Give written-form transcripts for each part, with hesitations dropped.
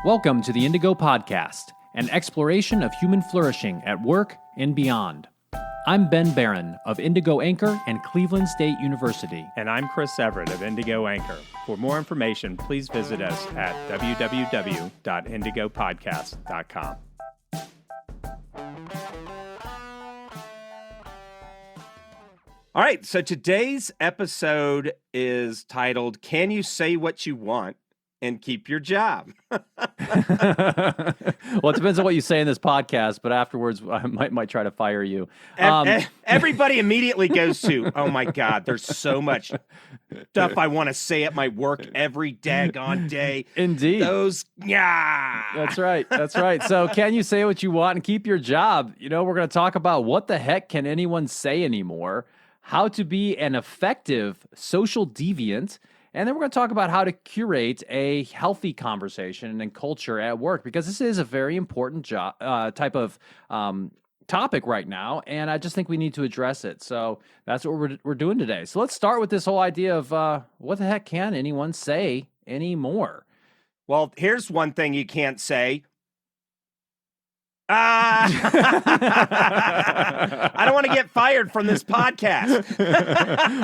Welcome to the Indigo Podcast, an exploration of human flourishing at work and beyond. I'm Ben Barron of Indigo Anchor and Cleveland State University. And I'm Chris Everett of Indigo Anchor. For more information, please visit us at www.indigopodcast.com. All right, so today's episode is titled, Can You Say What You Want and Keep Your Job? Well, it depends on what you say in this podcast, but afterwards I might try to fire you. Everybody immediately goes to, oh my God, there's so much stuff I want to say at my work every daggone day. Indeed. That's right. So can you say what you want and keep your job? You know, we're going to talk about what the heck can anyone say anymore, how to be an effective social deviant, and then we're going to talk about how to curate a healthy conversation and culture at work, because this is a very important type of topic right now, and I just think we need to address it. So that's what we're doing today. So let's start with this whole idea of what the heck can anyone say anymore? Well, here's one thing you can't say. I don't want to get fired from this podcast.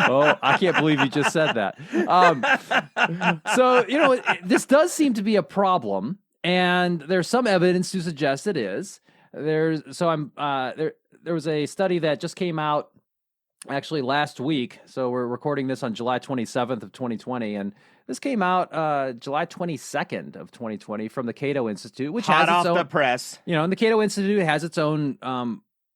Oh, I can't believe you just said that. So, you know, this does seem to be a problem, and there's some evidence to suggest it is. There was a study that just came out actually last week. So we're recording this on July 27th of 2020, and this came out July 22nd of 2020 from the Cato Institute, which hot has its off own, the press. You know, and the Cato Institute has its own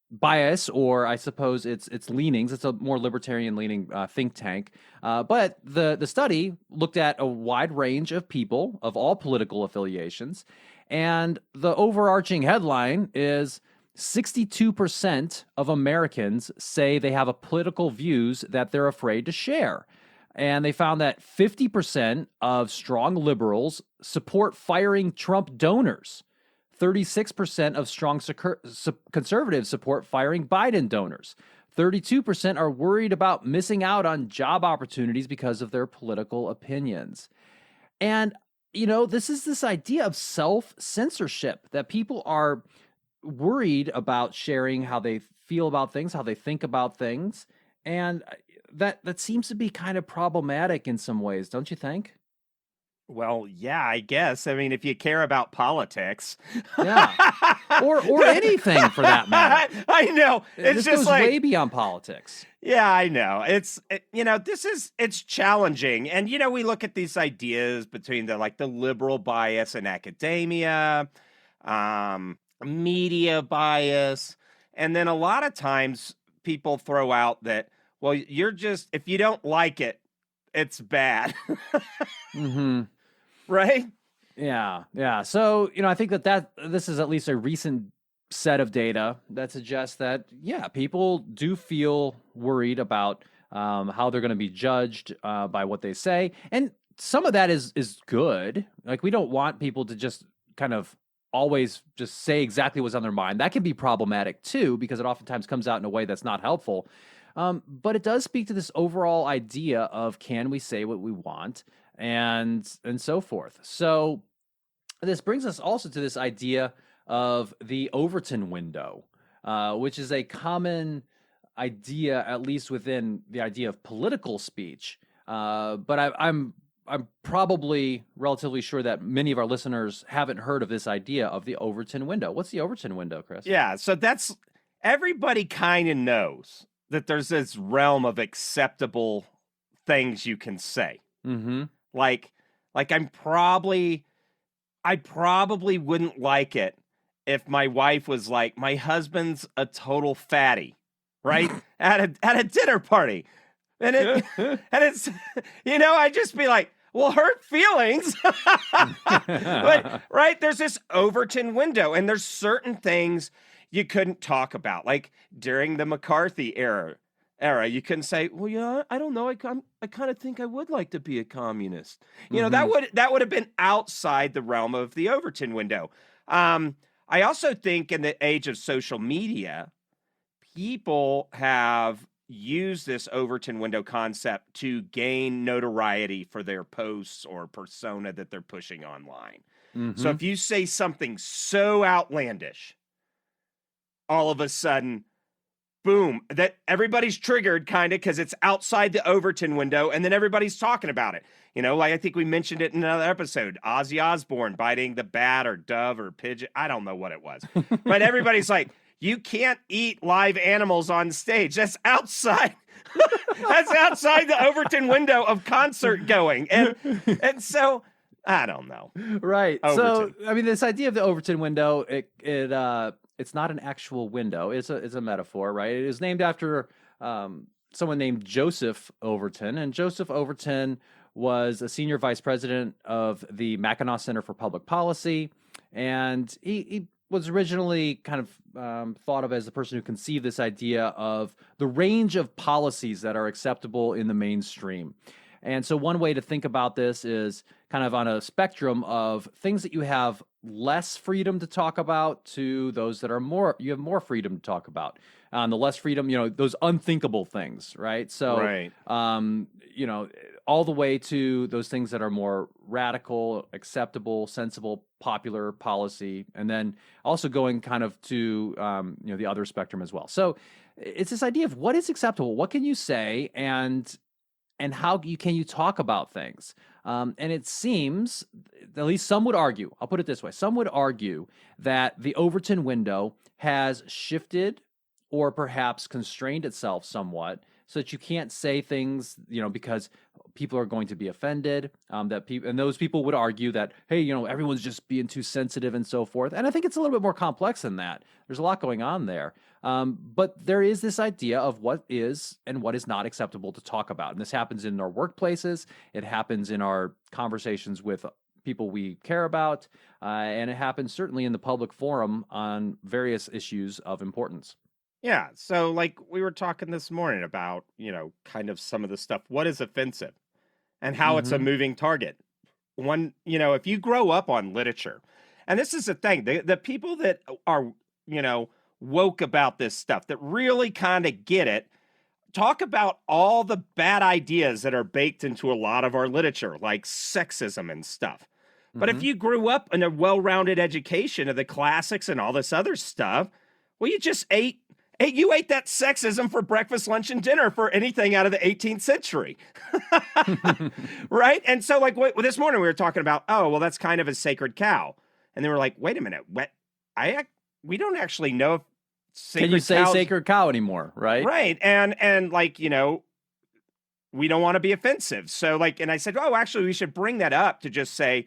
bias, or I suppose its leanings. It's a more libertarian leaning think tank. But the study looked at a wide range of people of all political affiliations, and the overarching headline is 62% of Americans say they have political views that they're afraid to share. And they found that 50% of strong liberals support firing Trump donors. 36% of strong conservatives support firing Biden donors. 32% are worried about missing out on job opportunities because of their political opinions. And, you know, this idea of self-censorship, that people are worried about sharing how they feel about things, how they think about things. And that seems to be kind of problematic in some ways, don't you think? Well, yeah, I guess. I mean, if you care about politics. Yeah. Or anything for that matter. I know. It's this just goes like way beyond politics. Yeah, I know. It's challenging. And, you know, we look at these ideas between the liberal bias in academia, media bias, and then a lot of times people throw out that, well, if you don't like it, it's bad. Mm-hmm. Right? Yeah. So, you know, I think that this is at least a recent set of data that suggests that, yeah, people do feel worried about how they're going to be judged by what they say. And some of that is good. Like, we don't want people to just kind of always just say exactly what's on their mind. That can be problematic too, because it oftentimes comes out in a way that's not helpful. But it does speak to this overall idea of, can we say what we want, and so forth. So this brings us also to this idea of the Overton window, which is a common idea, at least within the idea of political speech. But I'm probably relatively sure that many of our listeners haven't heard of this idea of the Overton window. What's the Overton window, Chris? Yeah, so everybody kind of knows that there's this realm of acceptable things you can say. Mm-hmm. Like I probably wouldn't like it if my wife was like, my husband's a total fatty, right? at a dinner party. And it's, you know, I'd just be like, well, hurt feelings. But, right, there's this Overton window, and there's certain things you couldn't talk about. Like during the McCarthy era, you couldn't say, well, yeah, I don't know. I kind of think I would like to be a communist. You know, that would have been outside the realm of the Overton window. I also think in the age of social media, people have use this Overton window concept to gain notoriety for their posts or persona that they're pushing online. So Mm-hmm. if you say something so outlandish, all of a sudden, boom, that everybody's triggered kind of because it's outside the Overton window, and then everybody's talking about it. Like I think we mentioned it in another episode, Ozzy Osbourne biting the bat or dove or pigeon. I don't know what it was. But everybody's like, you can't eat live animals on stage. That's outside. That's outside the Overton window of concert going. And so I don't know. Right. Overton. So, I mean, this idea of the Overton window, it's not an actual window. It's a metaphor, right? It is named after someone named Joseph Overton, and Joseph Overton was a senior vice president of the Mackinac Center for Public Policy, and he was originally kind of thought of as the person who conceived this idea of the range of policies that are acceptable in the mainstream. And so one way to think about this is kind of on a spectrum of things that you have less freedom to talk about to those that are you have more freedom to talk about. The less freedom, those unthinkable things, right? So, Right. All the way to those things that are more radical, acceptable, sensible, popular policy, and then also going kind of to, the other spectrum as well. So it's this idea of what is acceptable, what can you say, and how can you talk about things? And it seems, at least some would argue, I'll put it this way, some would argue that the Overton window has shifted or perhaps constrained itself somewhat so that you can't say things, because people are going to be offended, and those people would argue that, hey, everyone's just being too sensitive and so forth. And I think it's a little bit more complex than that. There's a lot going on there. But there is this idea of what is and what is not acceptable to talk about. And this happens in our workplaces. It happens in our conversations with people we care about. And it happens certainly in the public forum on various issues of importance. Yeah. So, like we were talking this morning about, kind of some of the stuff. What is offensive and how it's a Mm-hmm. moving target? If you grow up on literature, and this is the thing, the people that are, woke about this stuff, that really kind of get it, talk about all the bad ideas that are baked into a lot of our literature, like sexism and stuff. But if Mm-hmm. you grew up in a well-rounded education of the classics and all this other stuff, well, you just ate that sexism for breakfast, lunch, and dinner for anything out of the 18th century. Right? And so, like, this morning we were talking about, oh, well, that's kind of a sacred cow. And they were like, wait a minute, we don't actually know if Can you say cows, sacred cow anymore, right? right? And like, we don't want to be offensive. So, like, and I said, oh, actually, we should bring that up to just say,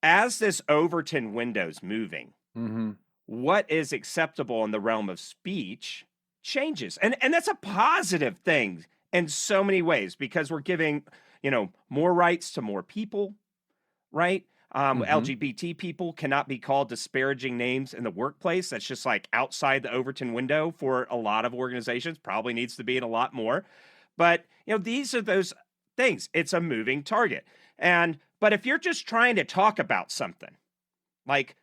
as this Overton window's moving, Mm-hmm. what is acceptable in the realm of speech changes. And that's a positive thing in so many ways, because we're giving, more rights to more people, right? Mm-hmm. LGBT people cannot be called disparaging names in the workplace. That's just like outside the Overton window for a lot of organizations, probably needs to be in a lot more. But, these are those things. It's a moving target. But if you're just trying to talk about something, like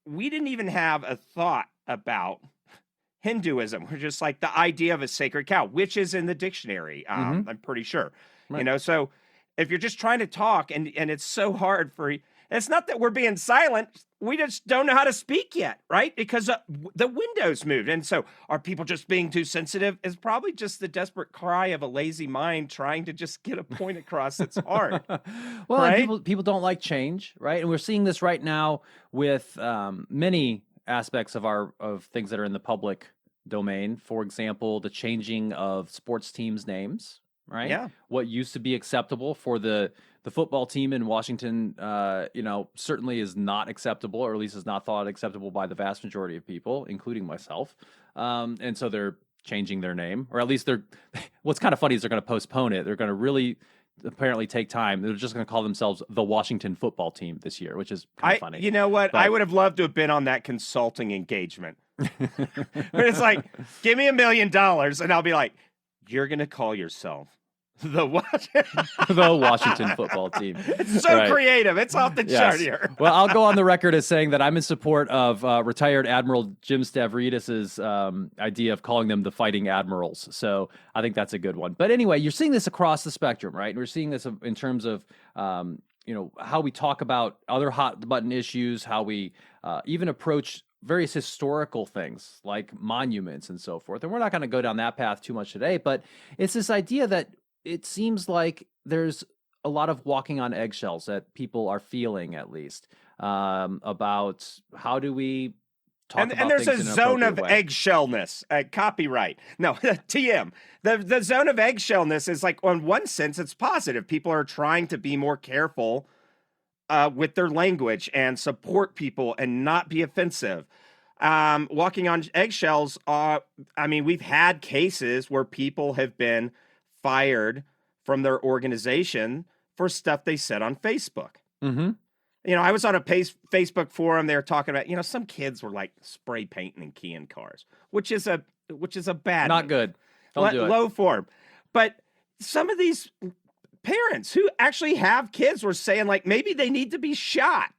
we didn't even have a thought about Hinduism. We're just like the idea of a sacred cow, which is in the dictionary. Mm-hmm. I'm pretty sure, Right. so if you're just trying to talk and it's so hard it's not that we're being silent. We just don't know how to speak yet, right? Because the window's moved. And so are people just being too sensitive? It's probably just the desperate cry of a lazy mind trying to just get a point across that's hard. Well, Right? and people don't like change, right? And we're seeing this right now with many aspects of things that are in the public domain. For example, the changing of sports teams' names, right? Yeah. What used to be acceptable for the football team in Washington, certainly is not acceptable, or at least is not thought acceptable by the vast majority of people, including myself. And so they're changing their name, or at least what's kind of funny is they're going to postpone it. They're going to really apparently take time. They're just going to call themselves the Washington football team this year, which is kind of funny. You know what? But- I would have loved to have been on that consulting engagement. But it's like, give me $1 million and I'll be like, you're going to call yourself the what? the Washington football team. It's so Right. creative. It's off the Yes. chart here. Well, I'll go on the record as saying that I'm in support of retired Admiral Jim Stavridis's idea of calling them the Fighting Admirals. So I think that's a good one. But anyway, you're seeing this across the spectrum, right? And we're seeing this in terms of how we talk about other hot button issues, how we even approach various historical things like monuments and so forth. And we're not going to go down that path too much today, but it's this idea that it seems like there's a lot of walking on eggshells that people are feeling, at least, about how do we talk about and there's a things in an zone of appropriate way. eggshellness. Copyright. No, TM. The zone of eggshellness is like, on one sense, it's positive. People are trying to be more careful with their language and support people and not be offensive. Walking on eggshells, we've had cases where people have been fired from their organization for stuff they said on Facebook. Mm-hmm. I was on a Facebook forum. They were talking about, some kids were like spray painting and keying cars, which is a bad, Not good. Don't do it. Low form. But some of these parents who actually have kids were saying, like, maybe they need to be shot.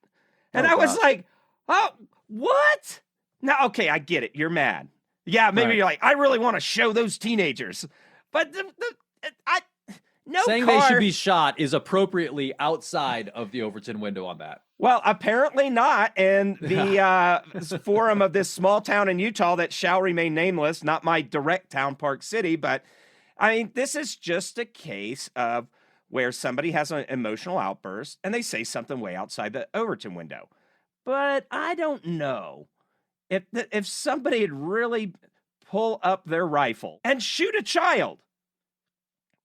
And I was like, oh, what? Now, okay, I get it. You're mad. Yeah, maybe Right. you're like, I really want to show those teenagers. But no Saying car. they should be shot is appropriately outside of the Overton window on that. Well, apparently not. And the forum of this small town in Utah that shall remain nameless, not my direct town, Park City, but this is just a case of where somebody has an emotional outburst and they say something way outside the Overton window. But I don't know if somebody had really pull up their rifle and shoot a child,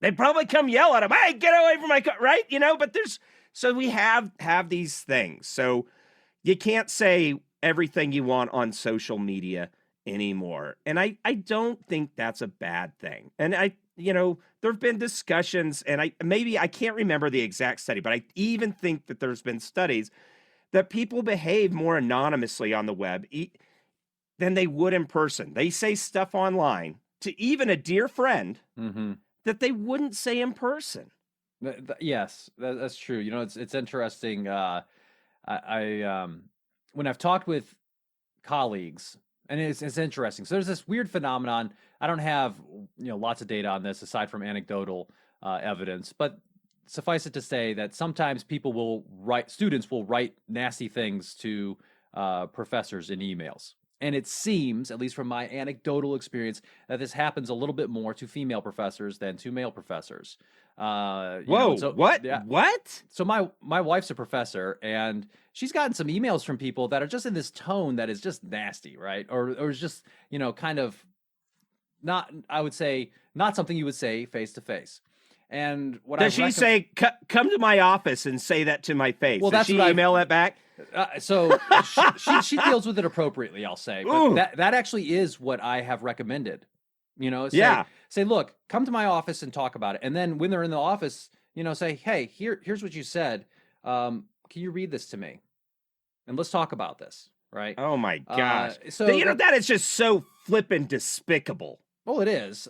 they'd probably come yell at him, hey, get away from my car, right? But so we have these things. So you can't say everything you want on social media anymore. And I don't think that's a bad thing. And there have been discussions, and I can't remember the exact study, but I even think that there's been studies that people behave more anonymously on the web than they would in person. They say stuff online to even a dear friend that they wouldn't say in person. Yes, that's true. It's interesting. I when I've talked with colleagues, and it's interesting. So there's this weird phenomenon. I don't have lots of data on this aside from anecdotal evidence, but suffice it to say that sometimes students will write nasty things to professors in emails. And it seems, at least from my anecdotal experience, that this happens a little bit more to female professors than to male professors. Whoa, what? Yeah. What? So my wife's a professor, and she's gotten some emails from people that are just in this tone that is just nasty, right? Or is just, kind of not, I would say, not something you would say face to face. And what does she say? Come to my office and say that to my face. Well, does she email that back? So she deals with it appropriately, I'll say. But that actually is what I have recommended. Say, look, come to my office and talk about it. And then when they're in the office, say, hey, here's what you said. Can you read this to me? And let's talk about this, right? Oh my gosh. That is just so flippin' despicable. Well, it is.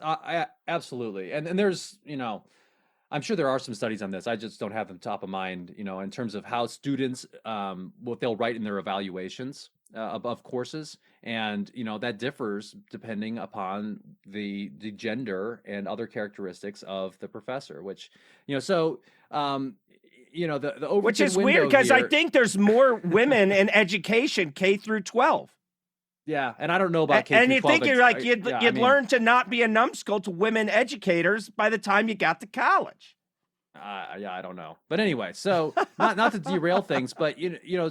Absolutely. And there's, I'm sure there are some studies on this. I just don't have them top of mind, in terms of how students, what they'll write in their evaluations of courses. And, that differs depending upon the gender and other characteristics of the professor, which, the Overton which is window weird because here, I think there's more women in education K through 12. Yeah, and I don't know about K and through you 12, think you're like you'd learn to not be a numbskull to women educators by the time you got to college. Yeah, I don't know, but anyway, so not to derail things, but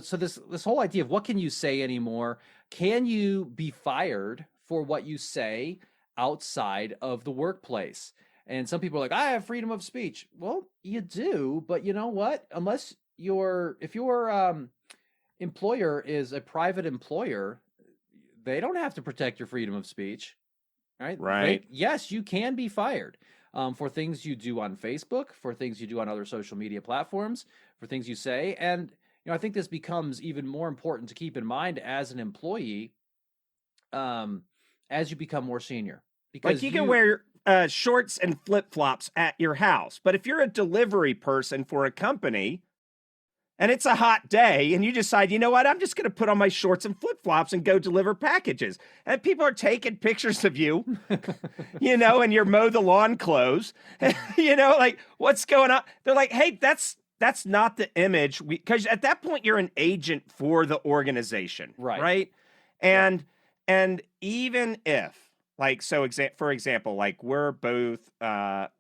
so this whole idea of what can you say anymore? Can you be fired for what you say outside of the workplace? And some people are like, I have freedom of speech. Well, you do, but you know what? Unless if your employer is a private employer, they don't have to protect your freedom of speech, right? Right. Yes, you can be fired for things you do on Facebook, for things you do on other social media platforms, for things you say. And, I think this becomes even more important to keep in mind as an employee as you become more senior. Because like you can wear shorts and flip-flops at your house. But if you're a delivery person for a company, and it's a hot day, and you decide, you know what, I'm just going to put on my shorts and flip-flops and go deliver packages. And people are taking pictures of you, in your mow the lawn clothes. Like, what's going on? They're like, hey, that's that's not the image, because at that point you're an agent for the organization, Right. right? And and even if, like, for example, like we're both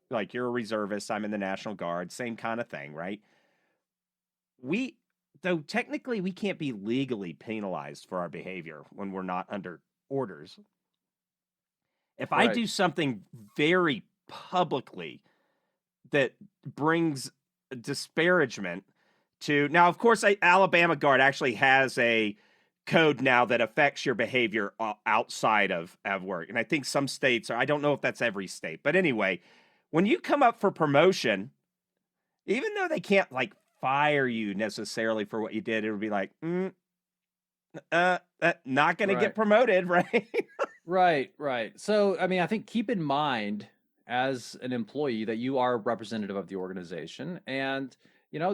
like you're a reservist, I'm in the National Guard, same kind of thing, right? We Though technically we can't be legally penalized for our behavior when we're not under orders. If I Right. do something very publicly that brings disparagement to, now, of course, Alabama Guard actually has a code now that affects your behavior outside of work. And I think some states are, I don't know if that's every state, but anyway, when you come up for promotion, even though they can't like fire you necessarily for what you did, it would be like, not going to get Right. promoted, right? Right. Right. So, I mean, I think keep in mind as an employee that you are a representative of the organization. And,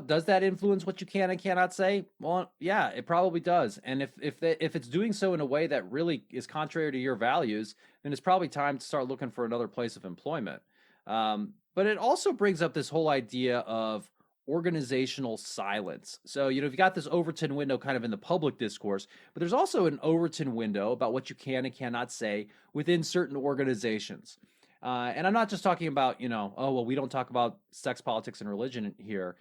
does that influence what you can and cannot say? Well, yeah, it probably does. And if it's doing so in a way that really is contrary to your values, then it's probably time to start looking for another place of employment. But it also brings up this whole idea of organizational silence. So, you've got this Overton window kind of in the public discourse, but there's also an Overton window about what you can and cannot say within certain organizations. And I'm not just talking about, oh, well, we don't talk about sex, politics, and religion here.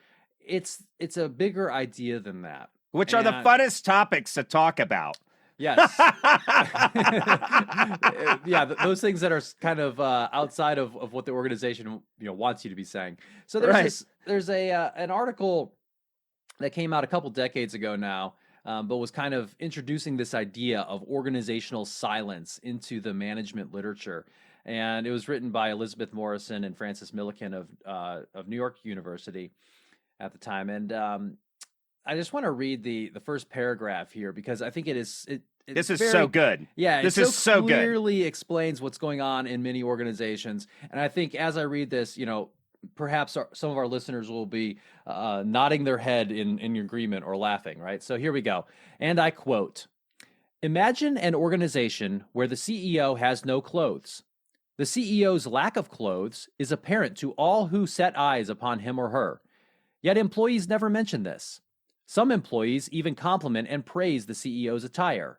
It's a bigger idea than that. Which are the And funnest topics to talk about. yes. Yeah, those things that are kind of outside of what the organization wants you to be saying. So Right. there's an article that came out a couple decades ago now, but was kind of introducing this idea of organizational silence into the management literature. And it was written by Elizabeth Morrison and Francis Millikan of New York University at the time. And I just want to read the first paragraph here because I think it's This is very, so good. yeah, This it is so good. clearly explains what's going on in many organizations. And I think as I read this, perhaps some of our listeners will be nodding their head in agreement or laughing, right? So here we go. And I quote, "Imagine an organization where the CEO has no clothes. The CEO's lack of clothes is apparent to all who set eyes upon him or her. Yet employees never mention this. Some employees even compliment and praise the CEO's attire.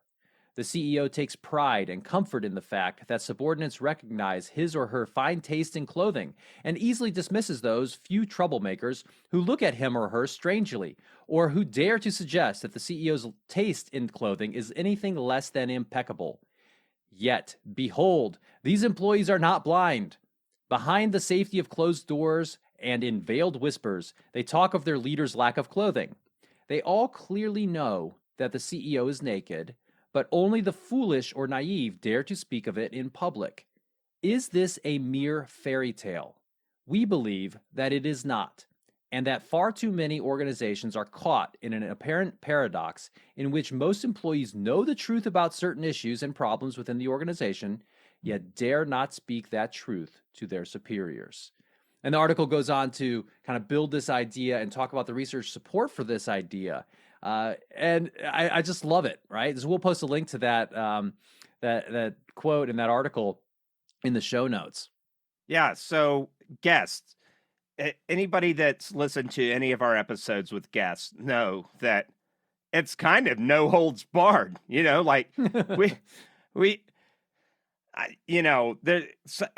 The CEO takes pride and comfort in the fact that subordinates recognize his or her fine taste in clothing and easily dismisses those few troublemakers who look at him or her strangely or who dare to suggest that the CEO's taste in clothing is anything less than impeccable. Yet, behold, these employees are not blind. Behind the safety of closed doors and in veiled whispers, they talk of their leader's lack of clothing. They all clearly know that the CEO is naked, but only the foolish or naive dare to speak of it in public. Is this a mere fairy tale? We believe that it is not, and that far too many organizations are caught in an apparent paradox in which most employees know the truth about certain issues and problems within the organization, yet dare not speak that truth to their superiors." And the article goes on to kind of build this idea and talk about the research support for this idea. And I just love it, right? So we'll post a link to that quote in that article in the show notes. Yeah. So, guests, anybody that's listened to any of our episodes with guests know that it's kind of no holds barred. Like we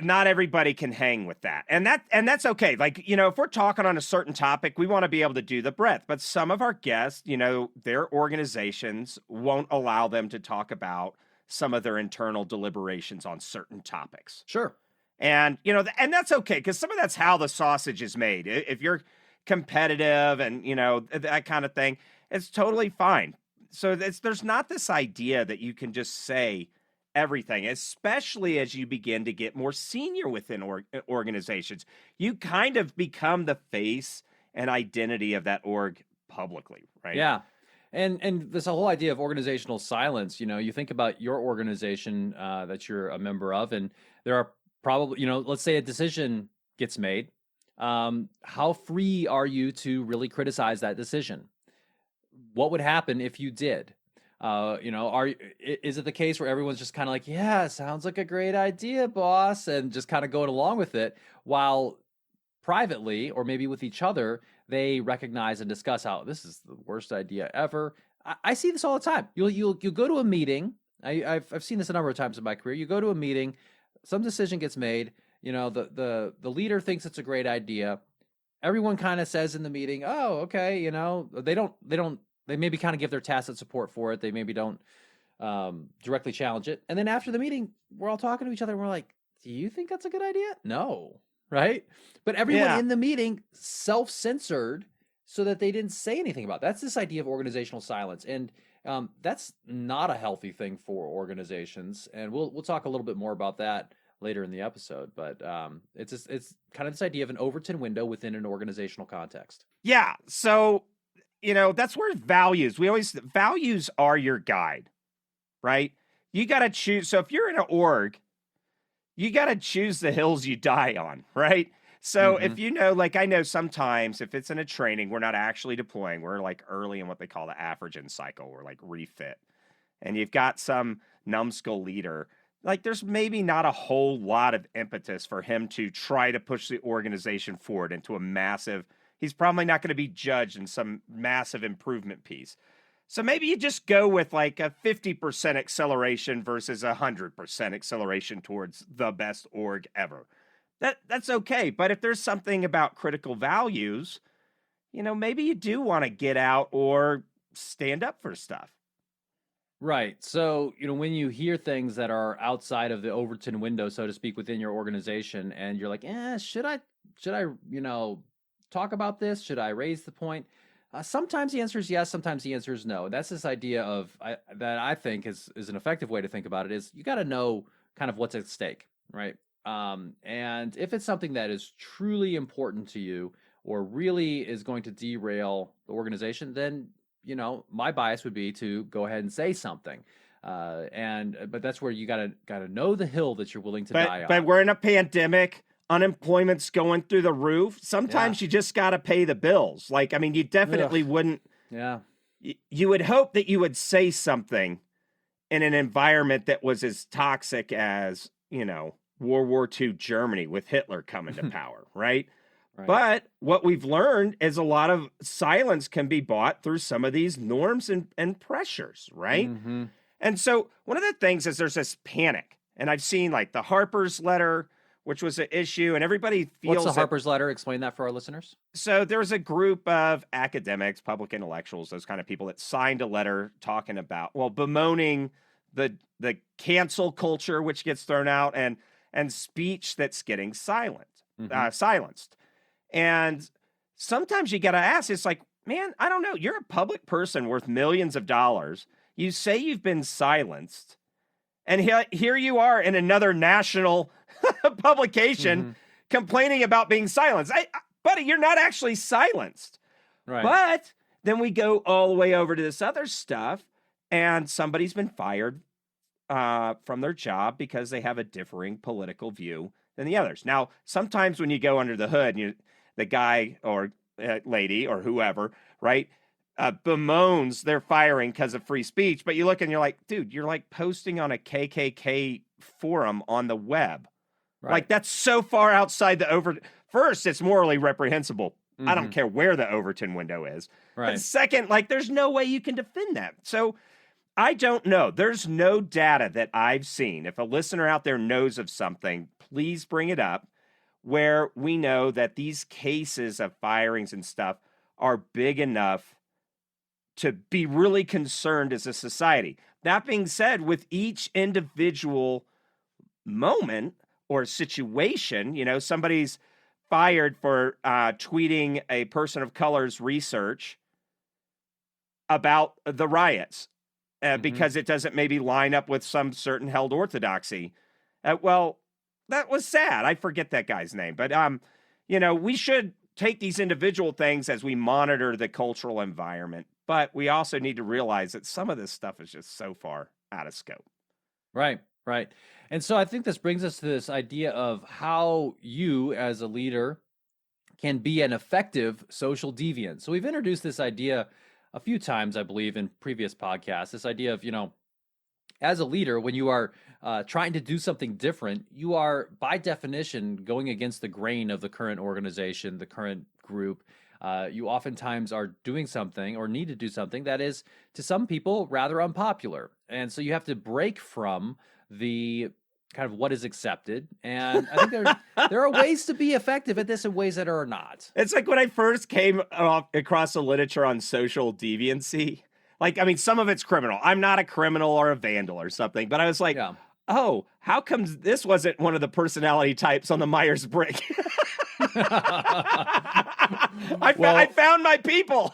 not everybody can hang with that. And that's okay. Like, if we're talking on a certain topic, we want to be able to do the breadth. But some of our guests, their organizations won't allow them to talk about some of their internal deliberations on certain topics. Sure. And, and that's okay, because some of that's how the sausage is made. If you're competitive and, that kind of thing, it's totally fine. So there's not this idea that you can just say everything, especially as you begin to get more senior within organizations. You kind of become the face and identity of that org publicly, right? Yeah. And this whole idea of organizational silence, you think about your organization that you're a member of, and there are probably, let's say a decision gets made. How free are you to really criticize that decision? What would happen if you did? Is it the case where everyone's just kind of like, yeah, sounds like a great idea, boss, and just kind of going along with it, while privately or maybe with each other, they recognize and discuss how this is the worst idea ever. I see this all the time. You'll go to a meeting. I've seen this a number of times in my career. You go to a meeting, some decision gets made. The leader thinks it's a great idea. Everyone kind of says in the meeting, "Oh, okay." They maybe kind of give their tacit support for it. They maybe don't directly challenge it. And then after the meeting, we're all talking to each other and we're like, do you think that's a good idea? No. Right. But everyone in the meeting self-censored so that they didn't say anything about it. That's this idea of organizational silence. And that's not a healthy thing for organizations. And we'll talk a little bit more about that later in the episode. But it's kind of this idea of an Overton window within an organizational context. Yeah. So, that's where values are your guide, right? You got to choose. So if you're in an org, you got to choose the hills you die on, right? So if I know sometimes if it's in a training, we're not actually deploying. We're like early in what they call the Afrigen cycle. We're like refit. And you've got some numbskull leader. Like there's maybe not a whole lot of impetus for him to try to push the organization forward into a massive, he's probably not going to be judged in some massive improvement piece. So maybe you just go with like a 50% acceleration versus 100% acceleration towards the best org ever. That's okay. But if there's something about critical values, maybe you do want to get out or stand up for stuff. Right. So, when you hear things that are outside of the Overton window, so to speak, within your organization, and you're like, should I, talk about this? Should I raise the point? Sometimes the answer is yes. Sometimes the answer is no. That's this idea of that I think is an effective way to think about it is you got to know kind of what's at stake, right? And if it's something that is truly important to you or really is going to derail the organization, then my bias would be to go ahead and say something. But that's where you gotta know the hill that you're willing to die on. But we're in a pandemic. Unemployment's going through the roof. Sometimes you just got to pay the bills. You definitely wouldn't. Yeah. You would hope that you would say something in an environment that was as toxic as, World War II Germany with Hitler coming to power, right? Right? But what we've learned is a lot of silence can be bought through some of these norms and pressures, right? Mm-hmm. And so one of the things is there's this panic. And I've seen like the Harper's letter, which was an issue, and everybody feels. What's the Harper's letter? Explain that for our listeners. So there was a group of academics, public intellectuals, those kind of people that signed a letter talking about, bemoaning the cancel culture which gets thrown out and speech that's getting silenced. And sometimes you got to ask, it's like, man, I don't know. You're a public person worth millions of dollars. You say you've been silenced. And here you are in another national publication complaining about being silenced. Buddy, you're not actually silenced. Right. But then we go all the way over to this other stuff, and somebody's been fired from their job because they have a differing political view than the others. Now, sometimes when you go under the hood, the guy or lady or whoever, right, bemoans their firing because of free speech, but you look and you're like, dude, you're like posting on a KKK forum on the web. Right. Like that's so far outside the First, it's morally reprehensible. I don't care where the Overton window is. Right. But second, like there's no way you can defend that. So I don't know. There's no data that I've seen. If a listener out there knows of something, please bring it up where we know that these cases of firings and stuff are big enough to be really concerned as a society. That being said, with each individual moment or situation, somebody's fired for tweeting a person of color's research about the riots because it doesn't maybe line up with some certain held orthodoxy. Well, that was sad. I forget that guy's name. But, we should take these individual things as we monitor the cultural environment. But we also need to realize that some of this stuff is just so far out of scope. Right. And so I think this brings us to this idea of how you as a leader can be an effective social deviant. So we've introduced this idea a few times, I believe, in previous podcasts, this idea of, as a leader, when you are trying to do something different, you are by definition going against the grain of the current organization, the current group. You oftentimes are doing something or need to do something that is, to some people, rather unpopular. And so you have to break from the kind of what is accepted. And I think there are ways to be effective at this and ways that are not. It's like when I first came across the literature on social deviancy. Like, I mean, some of it's criminal. I'm not a criminal or a vandal or something, but I was like, Yeah. oh, how comes this wasn't one of the personality types on the Myers-Briggs? I found my people.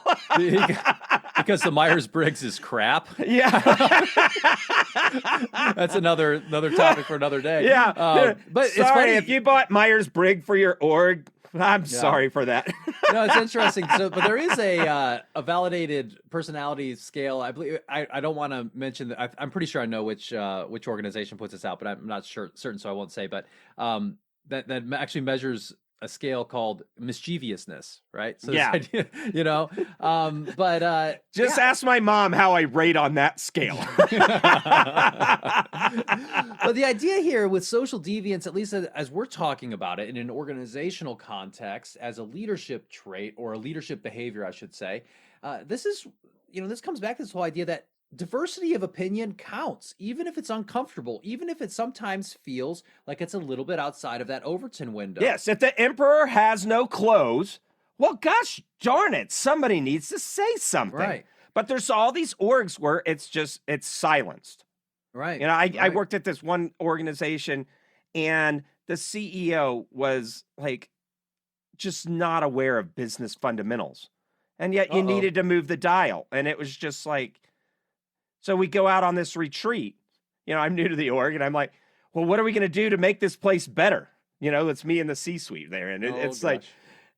Because the Myers-Briggs is crap. Yeah. That's another topic for another day. Yeah. But sorry, it's funny. if you bought Myers-Briggs for your org, I'm sorry for that. No, it's interesting. So, but there is a validated personality scale. I believe I don't want to mention that. I'm pretty sure I know which organization puts this out, but I'm not certain, so I won't say. But that actually measures a scale called mischievousness, right? So yeah, this idea, but just ask my mom how I rate on that scale. But the idea here with social deviance, at least as we're talking about it in an organizational context, as a leadership trait or a leadership behavior, I should say, this is, this comes back to this whole idea that diversity of opinion counts, even if it's uncomfortable, even if it sometimes feels like it's a little bit outside of that Overton window. Yes, if the emperor has no clothes, well, gosh darn it, somebody needs to say something. Right. But there's all these orgs where it's silenced. Right. I worked at this one organization, and the CEO was like just not aware of business fundamentals. And yet you needed to move the dial. And it was just like, so we go out on this retreat. I'm new to the org, and I'm like, well, what are we going to do to make this place better? It's me in the C-suite there. And it's like,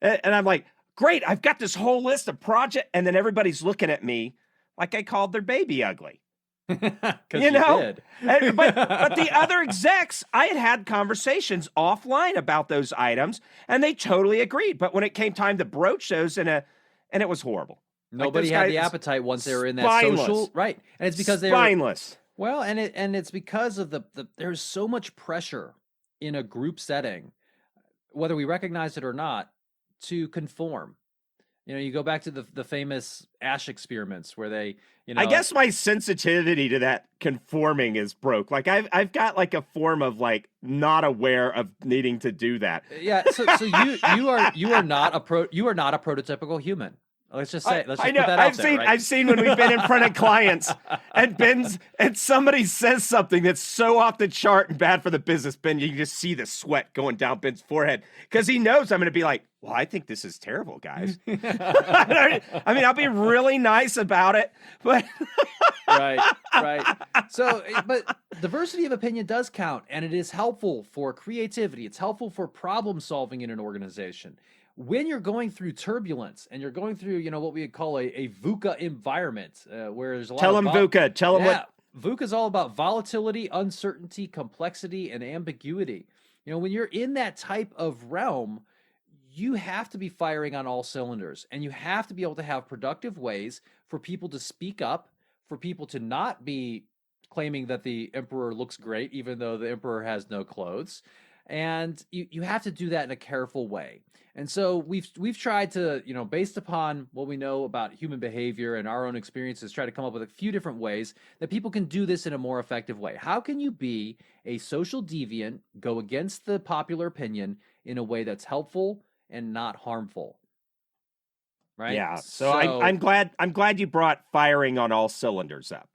and I'm like, great, I've got this whole list of projects. And then everybody's looking at me like I called their baby ugly. Because you did. but the other execs, I had conversations offline about those items, and they totally agreed. But when it came time to broach those, and it was horrible. Nobody had the appetite once they were in that social, right? And it's because they were spineless. Well, and it's because of the there's so much pressure in a group setting, whether we recognize it or not, to conform. You go back to the famous Ash experiments where they, I guess my sensitivity to that conforming is broke. Like I've got like a form of like not aware of needing to do that. Yeah. So you are not a prototypical human. Let's just say, let's just put that out there, right? I've seen when we've been in front of clients and somebody says something that's so off the chart and bad for the business, Ben, you can just see the sweat going down Ben's forehead because he knows I'm going to be like, well, I think this is terrible, guys. I mean, I'll be really nice about it, but right. So, but diversity of opinion does count, and it is helpful for creativity. It's helpful for problem solving in an organization. When you're going through turbulence and you're going through, what we would call a VUCA environment, where there's a lot Tell them VUCA. Tell them what. VUCA is all about volatility, uncertainty, complexity, and ambiguity. When you're in that type of realm, you have to be firing on all cylinders, and you have to be able to have productive ways for people to speak up, for people to not be claiming that the emperor looks great, even though the emperor has no clothes. And you have to do that in a careful way. And so we've tried to, based upon what we know about human behavior and our own experiences, try to come up with a few different ways that people can do this in a more effective way. How can you be a social deviant, go against the popular opinion in a way that's helpful and not harmful? Right? Yeah. So I'm glad you brought firing on all cylinders up.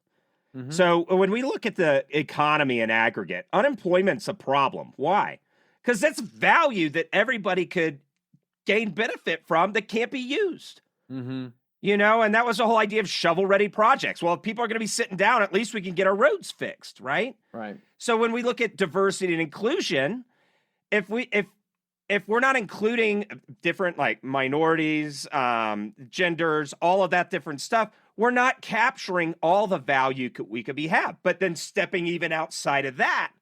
Mm-hmm. So when we look at the economy in aggregate, unemployment's a problem. Why? Because that's value that everybody could gain benefit from that can't be used. Mm-hmm. And that was the whole idea of shovel-ready projects. Well, if people are going to be sitting down, at least we can get our roads fixed, right? Right. So when we look at diversity and inclusion, if we're not including different like minorities, genders, all of that different stuff, we're not capturing all the value we could have. But then stepping even outside of that,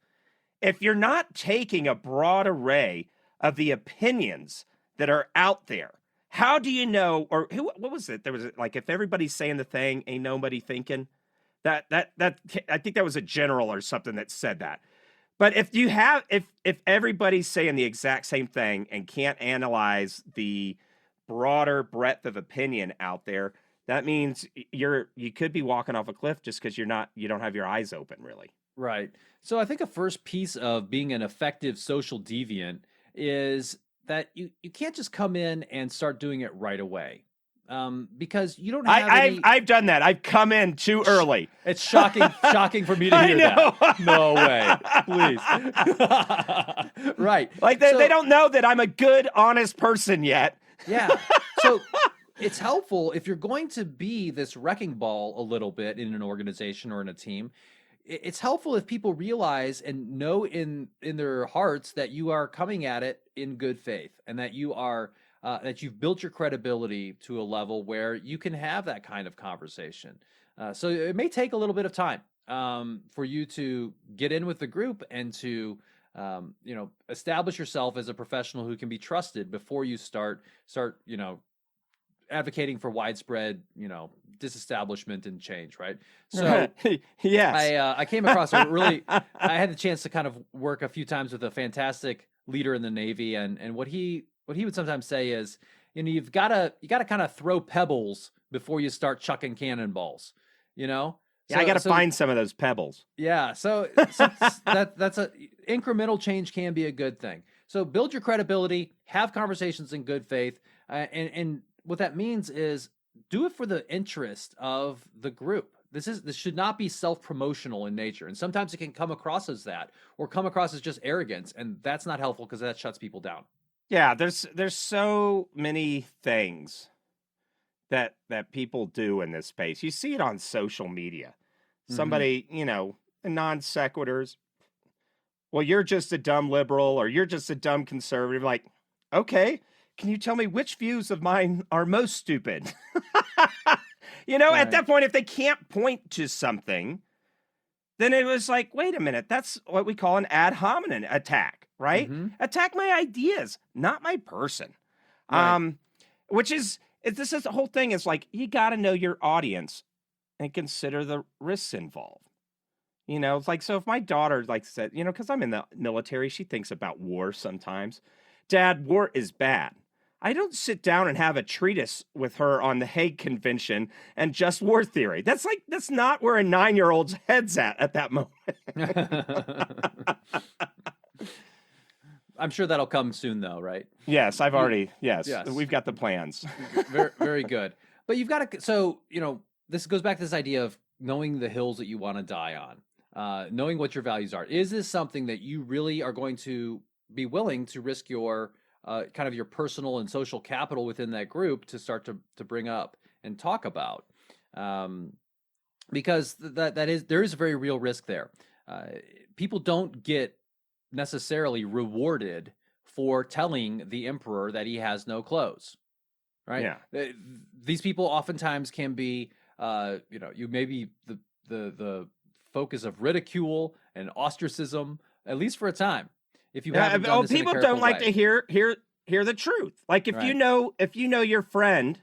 if you're not taking a broad array of the opinions that are out there, how do you know, or what was it? There was like, if everybody's saying the thing, ain't nobody thinking. That I think that was a general or something that said that. But if everybody's saying the exact same thing and can't analyze the broader breadth of opinion out there, that means you could be walking off a cliff just because you don't have your eyes open really. Right. So I think a first piece of being an effective social deviant is that you can't just come in and start doing it right away. Because you don't have any. I've done that. I've come in too early. It's shocking for me to hear that. No way, please. Right. Like they don't know that I'm a good, honest person yet. Yeah. So it's helpful if you're going to be this wrecking ball a little bit in an organization or in a team. It's helpful if people realize and know in their hearts that you are coming at it in good faith and that you are that you've built your credibility to a level where you can have that kind of conversation. So it may take a little bit of time for you to get in with the group and to establish yourself as a professional who can be trusted before you start advocating for widespread disestablishment and change, right? So yes, I came across I had the chance to kind of work a few times with a fantastic leader in the Navy, and what he would sometimes say is, you've got to kind of throw pebbles before you start chucking cannonballs, Yeah, I got to find some of those pebbles. Yeah, so that's a incremental change can be a good thing. So build your credibility, have conversations in good faith, and what that means is do it for the interest of the group. This should not be self-promotional in nature. And sometimes it can come across as that or come across as just arrogance. And that's not helpful because that shuts people down. Yeah, there's so many things that people do in this space. You see it on social media. Somebody, non sequiturs. Well, you're just a dumb liberal or you're just a dumb conservative. Like, okay, can you tell me which views of mine are most stupid? Right. At that point, if they can't point to something, then it was like, wait a minute, that's what we call an ad hominem attack, right? Attack my ideas, not my person. Right. This is the whole thing is like, you got to know your audience and consider the risks involved. It's like, so if my daughter said, because I'm in the military, she thinks about war sometimes. Dad, war is bad. I don't sit down and have a treatise with her on the Hague Convention and just war theory. That's not where a 9-year-old's head's at that moment. I'm sure that'll come soon though, right? Yes, yes. We've got the plans. Very, very good. But you've got to, this goes back to this idea of knowing the hills that you want to die on, knowing what your values are. Is this something that you really are going to be willing to risk your kind of your personal and social capital within that group to start to bring up and talk about? Because there is a very real risk there. People don't get necessarily rewarded for telling the emperor that he has no clothes, right? Yeah. These people oftentimes can be, you may be the focus of ridicule and ostracism, at least for a time. If you haven't done this people in a careful don't like way. to hear the truth. Like if you know your friend,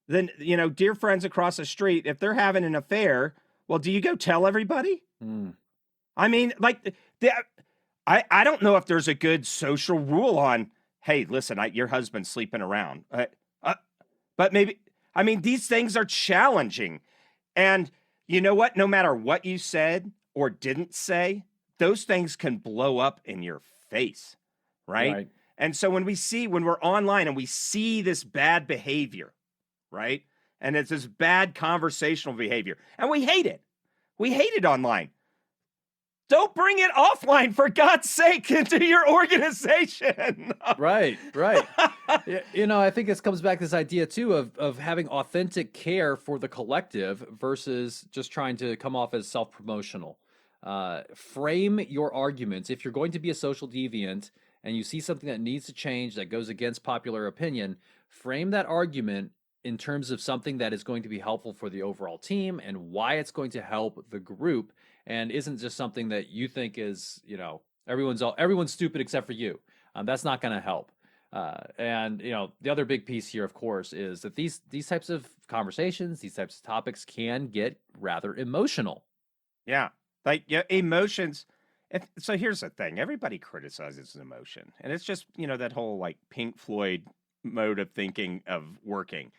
then dear friends across the street, if they're having an affair, well, do you go tell everybody? I mean, like I don't know if there's a good social rule on, hey, listen, your husband's sleeping around. But maybe, I mean, these things are challenging. And you know what? No matter what you said or didn't say, those things can blow up in your face, right? And so when we're online and we see this bad behavior, right? And it's this bad conversational behavior, and we hate it. We hate it online. Don't bring it offline, for God's sake, into your organization. Right. I think this comes back to this idea too of having authentic care for the collective versus just trying to come off as self-promotional. Frame your arguments. If you're going to be a social deviant and you see something that needs to change that goes against popular opinion, frame that argument in terms of something that is going to be helpful for the overall team and why it's going to help the group, and isn't just something that you think is, everyone's stupid except for you. That's not going to help. And the other big piece here, of course, is that these types of conversations, these types of topics can get rather emotional. Yeah. Emotions. So here's the thing. Everybody criticizes emotion. And it's just, that whole Pink Floyd mode of thinking of working.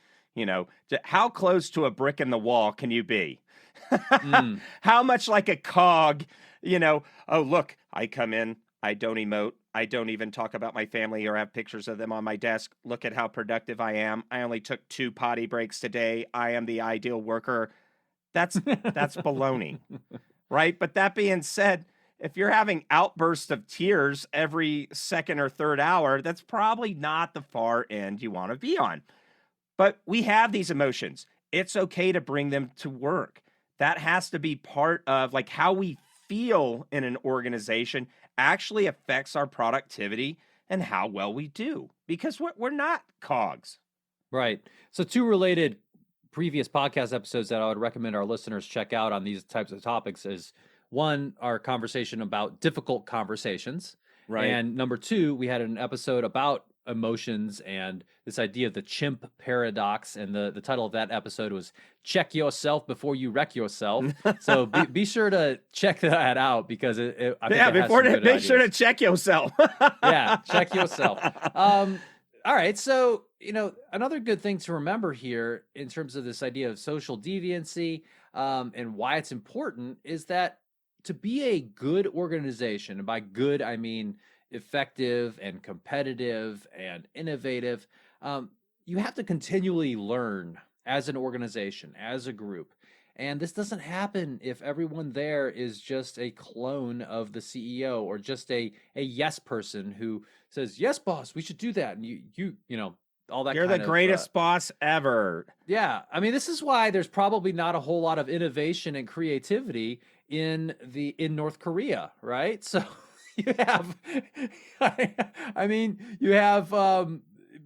How close to a brick in the wall can you be? Mm. How much like a cog, oh, look, I come in, I don't emote, I don't even talk about my family or have pictures of them on my desk. Look at how productive I am. I only took 2 potty breaks today. I am the ideal worker. That's baloney, right? But that being said, if you're having outbursts of tears every second or third hour, that's probably not the far end you want to be on. But we have these emotions. It's okay to bring them to work. That has to be part of like how we feel in an organization actually affects our productivity and how well we do, because we're not cogs. Right. So 2 related previous podcast episodes that I would recommend our listeners check out on these types of topics is, one, our conversation about difficult conversations. Right. And number 2, we had an episode about emotions and this idea of the chimp paradox. And the title of that episode was Check Yourself Before You Wreck Yourself. So be sure to check that out, because I think it has before some good make ideas. sure to check yourself. Yeah, check yourself. All right. So, another good thing to remember here in terms of this idea of social deviancy, and why it's important, is that to be a good organization, and by good, I mean effective and competitive and innovative, you have to continually learn as an organization, as a group. And this doesn't happen if everyone there is just a clone of the CEO, or just a yes person who says, yes, boss, we should do that. And all that You're kind the of, greatest boss ever. yeah. I mean, this is why there's probably not a whole lot of innovation and creativity in North Korea, right? So you have, I mean, you have,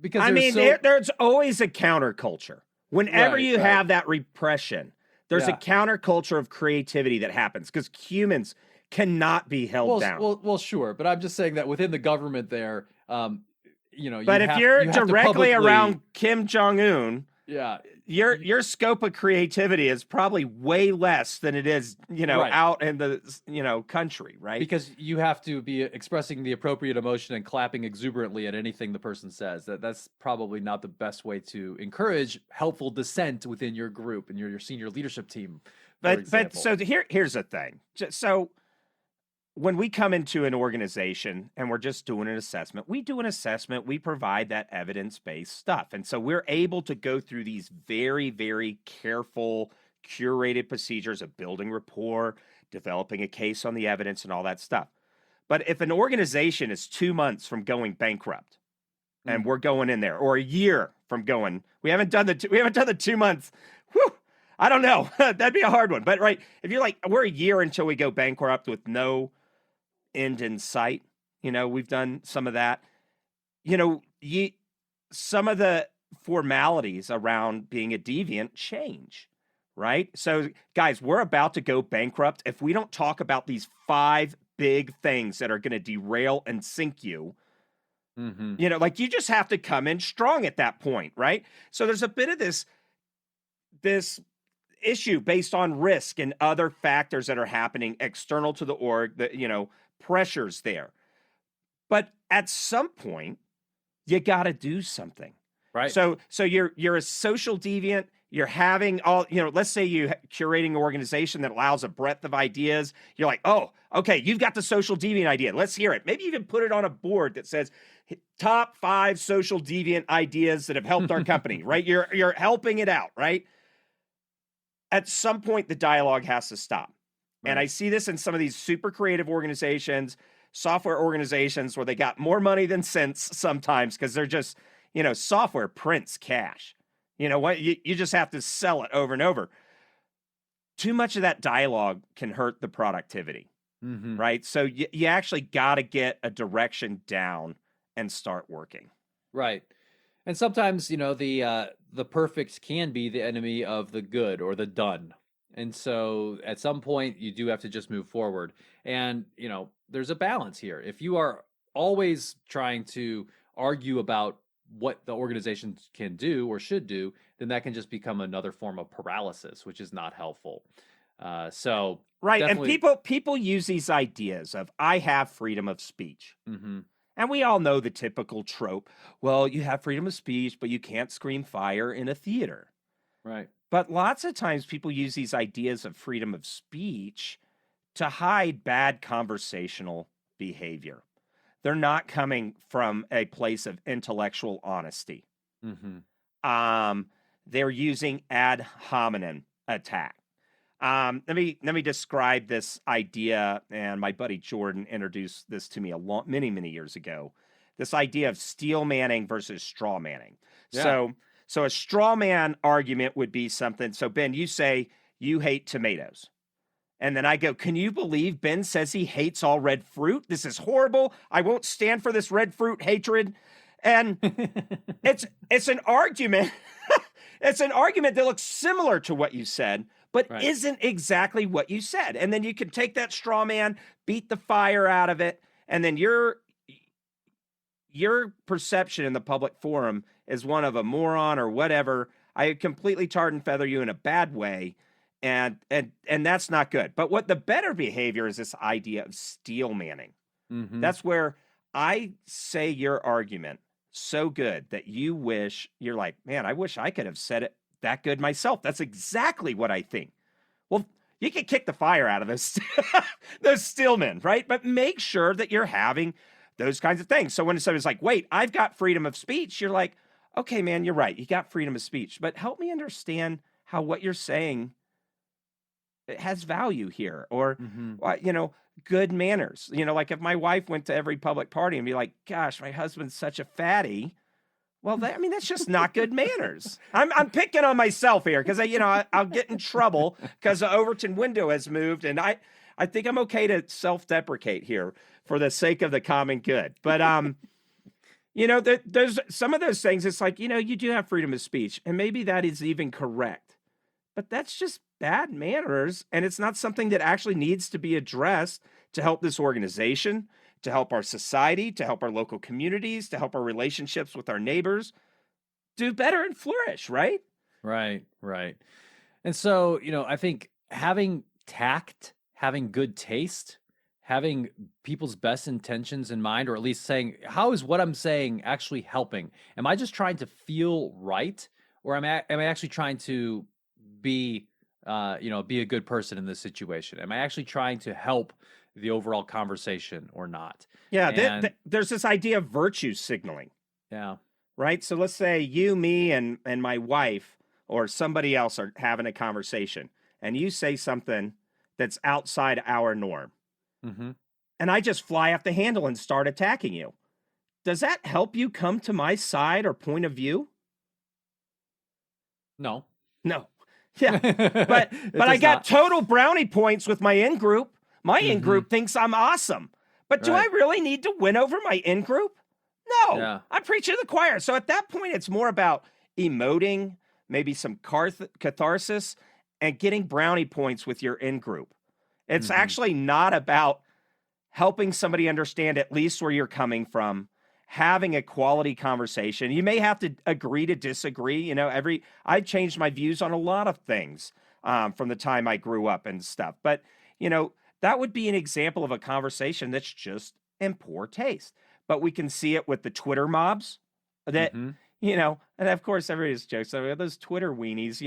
because there's always a counterculture. Whenever you have that repression, there's a counterculture of creativity that happens, because humans cannot be held down. Well, sure, but I'm just saying that within the government there, but if you're directly around Kim Jong-un, yeah, your scope of creativity is probably way less than it is, out in the, country, right? Because you have to be expressing the appropriate emotion and clapping exuberantly at anything the person says. That's probably not the best way to encourage helpful dissent within your group and your senior leadership team. But so here's the thing. So when we come into an organization and we're just doing an assessment, we provide that evidence-based stuff. And so we're able to go through these very, very careful, curated procedures of building rapport, developing a case on the evidence, and all that stuff. But if an organization is 2 months from going bankrupt, and we're going in there, or a year from going, we haven't done the 2 months. Whew, I don't know. That'd be a hard one. But right, if you're like, we're a year until we go bankrupt with no end in sight, we've done some of that. Some of the formalities around being a deviant change, right? So guys, we're about to go bankrupt. If we don't talk about these 5 big things that are going to derail and sink you, you just have to come in strong at that point, right? So there's a bit of this issue based on risk and other factors that are happening external to the org, that, pressures there. But at some point, you got to do something. Right. So you're a social deviant. You're having all, let's say you curating an organization that allows a breadth of ideas. You're like, oh, okay, you've got the social deviant idea. Let's hear it. Maybe even put it on a board that says top 5 social deviant ideas that have helped our company, right? You're helping it out, right? At some point, the dialogue has to stop. Right. And I see this in some of these super creative organizations, software organizations, where they got more money than sense sometimes, because they're just, software prints cash. You know what? You just have to sell it over and over. Too much of that dialogue can hurt the productivity, right? So you actually got to get a direction down and start working. Right. And sometimes, the perfect can be the enemy of the good or the done. And so at some point you do have to just move forward. And, there's a balance here. If you are always trying to argue about what the organization can do or should do, then that can just become another form of paralysis, which is not helpful. Right. And people use these ideas of, I have freedom of speech. And we all know the typical trope. Well, you have freedom of speech, but you can't scream fire in a theater. Right. But lots of times people use these ideas of freedom of speech to hide bad conversational behavior. They're not coming from a place of intellectual honesty. Mm-hmm. Um, they're using ad hominem attack. Let me describe this idea, and my buddy Jordan introduced this to me many years ago. This idea of steel manning versus straw manning. Yeah. So a straw man argument would be something. So Ben, you say you hate tomatoes. And then I go, can you believe Ben says he hates all red fruit? This is horrible. I won't stand for this red fruit hatred. And it's an argument. It's an argument that looks similar to what you said, but Right. isn't exactly what you said. And then you can take that straw man, beat the fire out of it, and then your perception in the public forum is one of a moron or whatever. I completely tarred and feather you in a bad way. And that's not good. But what the better behavior is this idea of steel manning. Mm-hmm. That's where I say your argument so good that you wish you're like, man, I wish I could have said it that good myself. That's exactly what I think. Well, you can kick the fire out of those steelmen, right? But make sure that you're having those kinds of things. So when somebody's like, wait, I've got freedom of speech, you're like, okay, man, you're right. You got freedom of speech, but help me understand how what you're saying it has value here, or good manners. Like if my wife went to every public party and be like, gosh, my husband's such a fatty. Well, that's just not good manners. I'm picking on myself here because I'll get in trouble because the Overton window has moved, and I think I'm okay to self-deprecate here for the sake of the common good. But there's some of those things. It's like you do have freedom of speech, and maybe that is even correct, but that's just bad manners, and it's not something that actually needs to be addressed to help this organization, to help our society, to help our local communities, to help our relationships with our neighbors do better and flourish, right? Right. And so, I think having tact, having good taste, having people's best intentions in mind, or at least saying, how is what I'm saying actually helping? Am I just trying to feel right? Or am I actually trying to be be a good person in this situation? Am I actually trying to help the overall conversation or not? Yeah, there's this idea of virtue signaling. Yeah. Right? So let's say you, me, and my wife or somebody else are having a conversation, and you say something that's outside our norm. Mm-hmm. And I just fly off the handle and start attacking you. Does that help you come to my side or point of view? No. Yeah, but I got total brownie points with my in-group. My in-group thinks I'm awesome. But do I really need to win over my in-group? No, Yeah. I'm preaching to the choir. So at that point, it's more about emoting, maybe some catharsis, and getting brownie points with your in-group. It's actually not about helping somebody understand at least where you're coming from, having a quality conversation. You may have to agree to disagree. I changed my views on a lot of things from the time I grew up and stuff. But, that would be an example of a conversation that's just in poor taste. But we can see it with the Twitter mobs that, and of course everybody's jokes. So those Twitter weenies,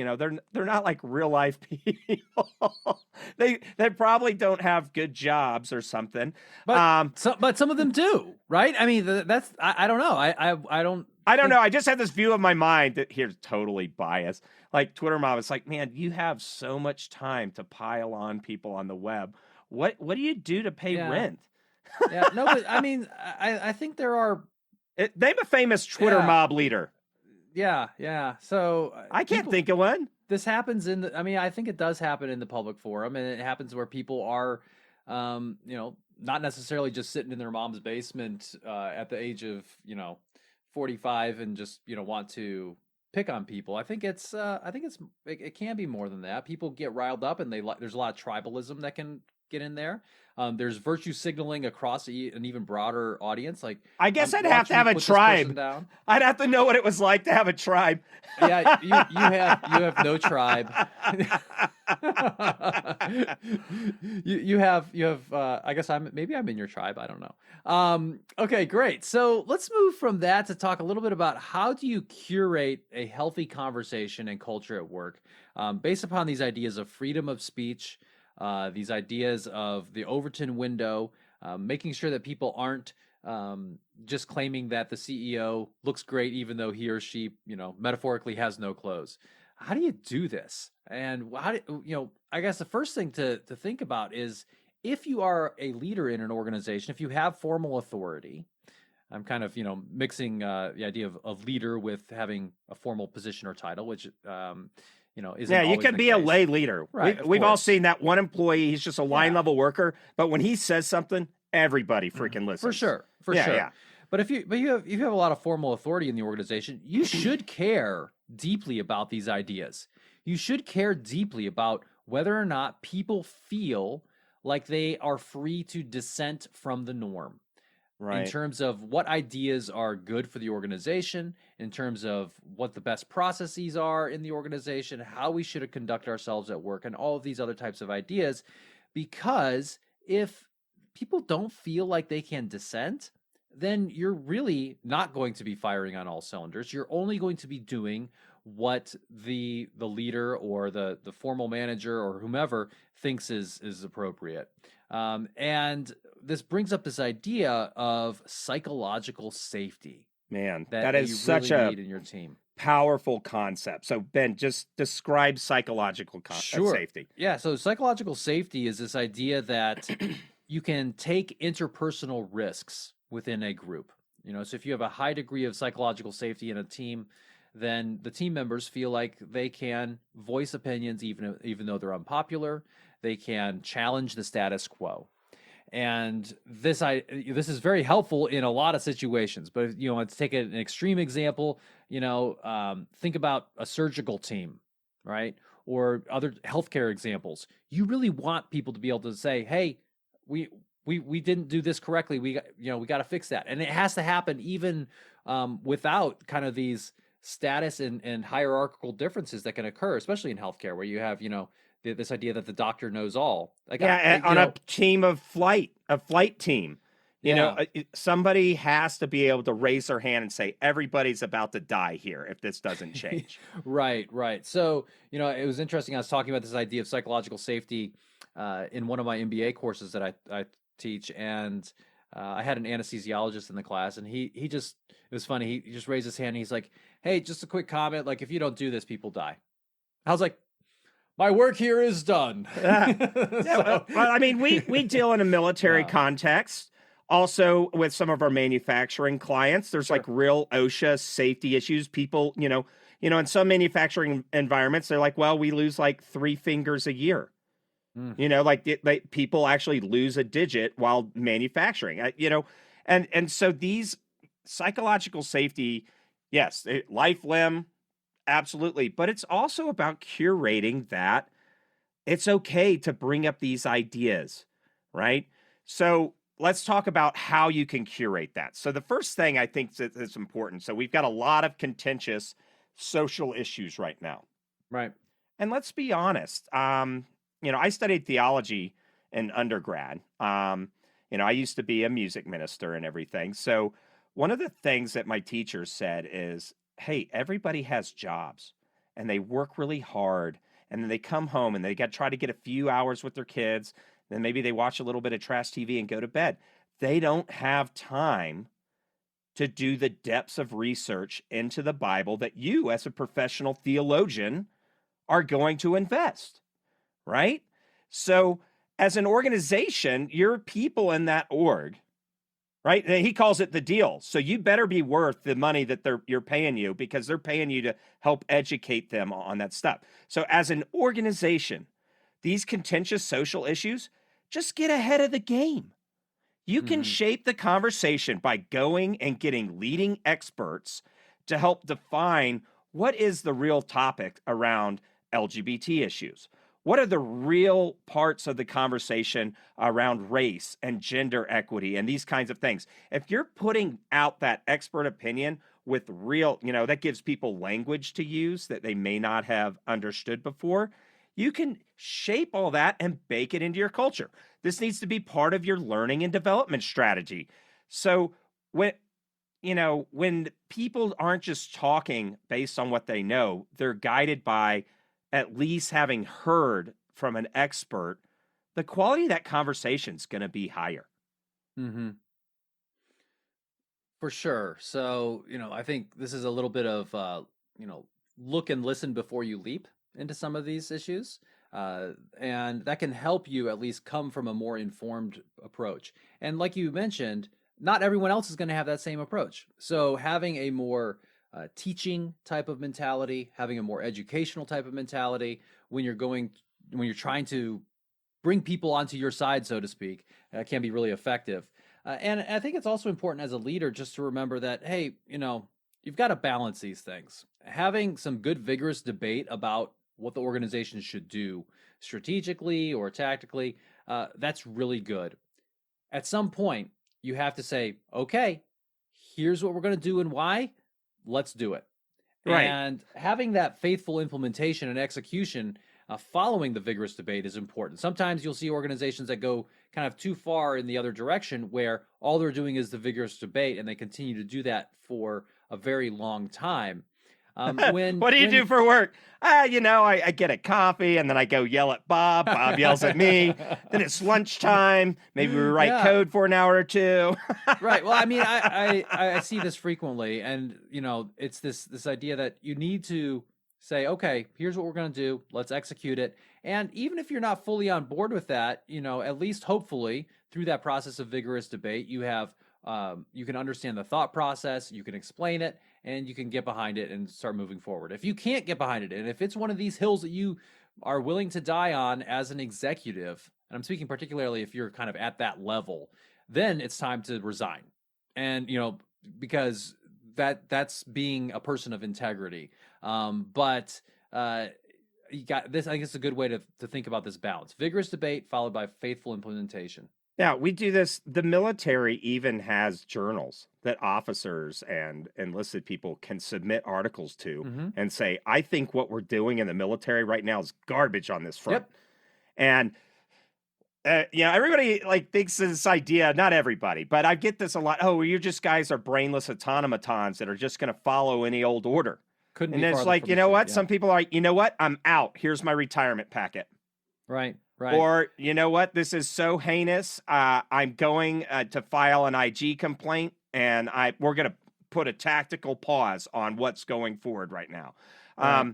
they're not like real life people. they probably don't have good jobs or something. But some of them do, right? I mean, that's I don't know. I don't know. I just have this view of my mind that here's totally biased. Like Twitter mob, it's like, man, you have so much time to pile on people on the web. What do you do to pay rent? Yeah, no, but I mean, I think there are. Name a famous Twitter mob leader. Yeah. So I can't think of one. This happens I think it does happen in the public forum, and it happens where people are, not necessarily just sitting in their mom's basement at the age of 45 and just want to pick on people. I think it can be more than that. People get riled up, and there's a lot of tribalism that can get in there. There's virtue signaling across an even broader audience. Like, I guess I'm I'd have to watching you have a put this person tribe. down. I'd have to know what it was like to have a tribe. Yeah, you have no tribe. you have I guess I'm in your tribe. I don't know. Okay, great. So let's move from that to talk a little bit about how do you curate a healthy conversation and culture at work, based upon these ideas of freedom of speech, these ideas of the Overton window, making sure that people aren't just claiming that the CEO looks great even though he or she, metaphorically has no clothes. How do you do this? And I guess the first thing to think about is, if you are a leader in an organization, if you have formal authority. I'm kind of, mixing the idea of leader with having a formal position or title, which, isn't Yeah, you always can the be a case. lay leader. Right, of We've all course. seen that one employee. He's just a line Yeah. level worker, but when he says something, everybody freaking listens. For sure, for Yeah, sure. yeah. But if you have a lot of formal authority in the organization, you should care deeply about these ideas. You should care deeply about whether or not people feel like they are free to dissent from the norm, in Right. terms of what ideas are good for the organization, in terms of what the best processes are in the organization, how we should conduct ourselves at work, and all of these other types of ideas. Because if people don't feel like they can dissent, then you're really not going to be firing on all cylinders. You're only going to be doing what the leader or the formal manager or whomever thinks is appropriate. And this brings up this idea of psychological safety Man, that that is you such really a need in your team. powerful concept. So, Ben, just describe psychological Sure. safety. Yeah. So psychological safety is this idea that you can take interpersonal risks within a group. So if you have a high degree of psychological safety in a team, then the team members feel like they can voice opinions even though they're unpopular. They can challenge the status quo. And this is very helpful in a lot of situations. But let's take an extreme example. Think about a surgical team, right? Or other healthcare examples. You really want people to be able to say, "Hey, we didn't do this correctly. We got to fix that." And it has to happen even without kind of these status and hierarchical differences that can occur, especially in healthcare, where you have this idea that the doctor knows all. Like, on a team of a flight team, somebody has to be able to raise their hand and say, everybody's about to die here if this doesn't change. Right. So, it was interesting. I was talking about this idea of psychological safety in one of my MBA courses that I teach. And I had an anesthesiologist in the class, and it was funny. He just raised his hand and he's like, "Hey, just a quick comment. Like, if you don't do this, people die." I was like, "My work here is done." Well, I mean, we deal in a military context. Also, with some of our manufacturing clients, there's like real OSHA safety issues. People, in some manufacturing environments, they're like, "Well, we lose like 3 fingers a year." Like people actually lose a digit while manufacturing. And so these psychological safety, yes, life limb. Absolutely. But it's also about curating that it's okay to bring up these ideas, right? So let's talk about how you can curate that. So the first thing I think that's important. So we've got a lot of contentious social issues right now. Right. And let's be honest. I studied theology in undergrad. I used to be a music minister and everything. So one of the things that my teachers said is, hey, everybody has jobs and they work really hard, and then they come home and they try to get a few hours with their kids. Then maybe they watch a little bit of trash TV and go to bed. They don't have time to do the depths of research into the Bible that you, as a professional theologian, are going to invest, right? So as an organization, your people in that org, right? He calls it the deal. So you better be worth the money that you're paying you, because they're paying you to help educate them on that stuff. So as an organization, these contentious social issues, just get ahead of the game. You can shape the conversation by going and getting leading experts to help define what is the real topic around LGBT issues. What are the real parts of the conversation around race and gender equity and these kinds of things? If you're putting out that expert opinion with real, that gives people language to use that they may not have understood before, you can shape all that and bake it into your culture. This needs to be part of your learning and development strategy. So when people aren't just talking based on what they know, they're guided by at least having heard from an expert, the quality of that conversation is going to be higher. Mm-hmm. For sure. So, I think this is a little bit of, look and listen before you leap into some of these issues. And that can help you at least come from a more informed approach. And like you mentioned, not everyone else is going to have that same approach. So having a more teaching type of mentality, having a more educational type of mentality when you're trying to bring people onto your side, so to speak, can be really effective. And I think it's also important as a leader just to remember that, hey, you've got to balance these things. Having some good, vigorous debate about what the organization should do strategically or tactically, that's really good. At some point, you have to say, okay, here's what we're going to do and why. Let's do it. Right. And having that faithful implementation and execution following the vigorous debate is important. Sometimes you'll see organizations that go kind of too far in the other direction where all they're doing is the vigorous debate and they continue to do that for a very long time. What do you do for work? I get a coffee and then I go yell at Bob. Bob yells at me. Then it's lunchtime. Maybe we write code for an hour or two. Right. Well, I mean, I see this frequently, and it's this idea that you need to say, okay, here's what we're going to do. Let's execute it. And even if you're not fully on board with that, at least hopefully through that process of vigorous debate, you can understand the thought process, you can explain it, and you can get behind it and start moving forward. If you can't get behind it, and if it's one of these hills that you are willing to die on as an executive, and I'm speaking particularly if you're kind of at that level, then it's time to resign. And, because that's being a person of integrity. But you got this. I think it's a good way to think about this balance: vigorous debate followed by faithful implementation. Now, we do this. The military even has journals that officers and enlisted people can submit articles to and say, I think what we're doing in the military right now is garbage on this front. Yep. And everybody thinks this idea, not everybody, but I get this a lot. Oh, well, you just guys are brainless automatons that are just going to follow any old order. And it's like, you know what? Yeah. Some people are like, you know what? I'm out. Here's my retirement packet. Right. Or, you know what? This is so heinous. I'm going to file an IG complaint, and we're going to put a tactical pause on what's going forward right now. Right.